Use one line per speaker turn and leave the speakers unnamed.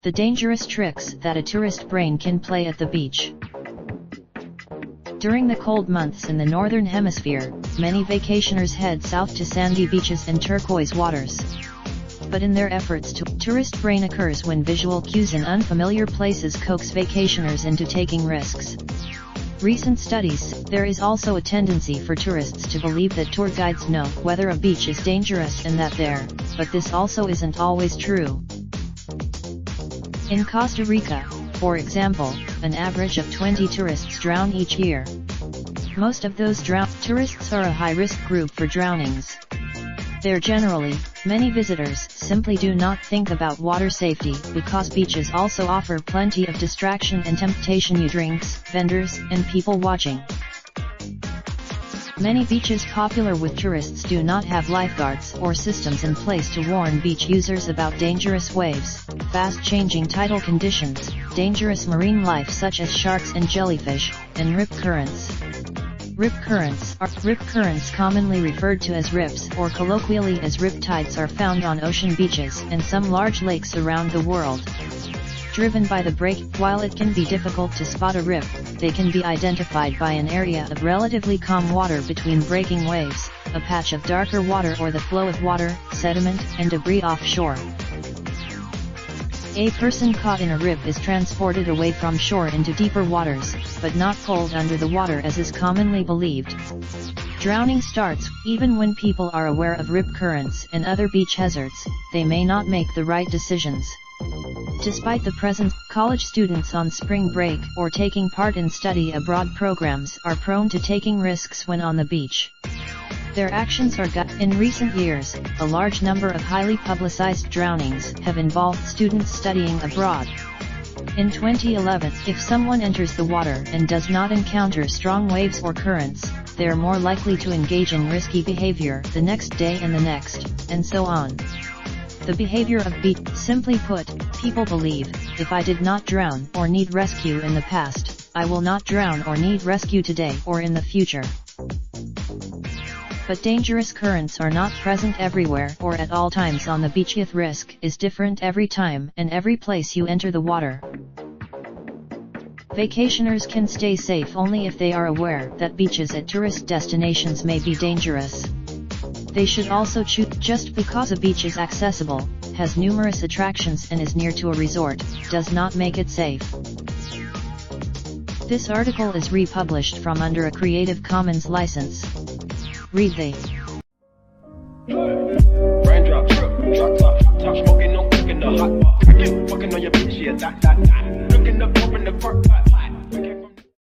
The dangerous tricks that a tourist brain can play at the beach. During the cold months in the northern hemisphere, many vacationers head south to sandy beaches and turquoise waters. But in their efforts to, tourist brain occurs when visual cues in unfamiliar places coax vacationers into taking risks. Recent studies, there is also a tendency for tourists to believe that tour guides know whether a beach is dangerous and that they're, but this also isn't always true. In Costa Rica, for example, an average of 20 tourists drown each year. Most of those tourists are a high-risk group for drownings. There generally, many visitors simply do not think about water safety because beaches also offer plenty of distraction and temptation: drinks, vendors, and people watching. Many beaches popular with tourists do not have lifeguards or systems in place to warn beach users about dangerous waves, fast-changing tidal conditions, dangerous marine life such as sharks and jellyfish, and rip currents. Rip currents commonly referred to as rips or colloquially as riptides are found on ocean beaches and some large lakes around the world. Driven by the break, while it can be difficult to spot a rip, they can be identified by an area of relatively calm water between breaking waves, a patch of darker water, or the flow of water, sediment, and debris offshore. A person caught in a rip is transported away from shore into deeper waters, but not pulled under the water as is commonly believed. Drowning starts, even when people are aware of rip currents and other beach hazards, they may not make the right decisions. Despite the presence, college students on spring break or taking part in study abroad programs are prone to taking risks when on the beach. Their actions are In recent years, a large number of highly publicized drownings have involved students studying abroad. In 2011, if someone enters the water and does not encounter strong waves or currents, they are more likely to engage in risky behavior the next day and the next, and so on. The behavior of beach. Simply put, people believe, if I did not drown or need rescue in the past, I will not drown or need rescue today or in the future. But dangerous currents are not present everywhere or at all times on the beach. The risk is different every time and every place you enter the water. Vacationers can stay safe only if they are aware that beaches at tourist destinations may be dangerous. They should also choose. Just because a beach is accessible, has numerous attractions and is near to a resort, does not make it safe. This article is republished from under a Creative Commons license. Read the
Raindrop, truck top, smoking, no cooking the hot pot. Fucking on your bitch, yeah, that.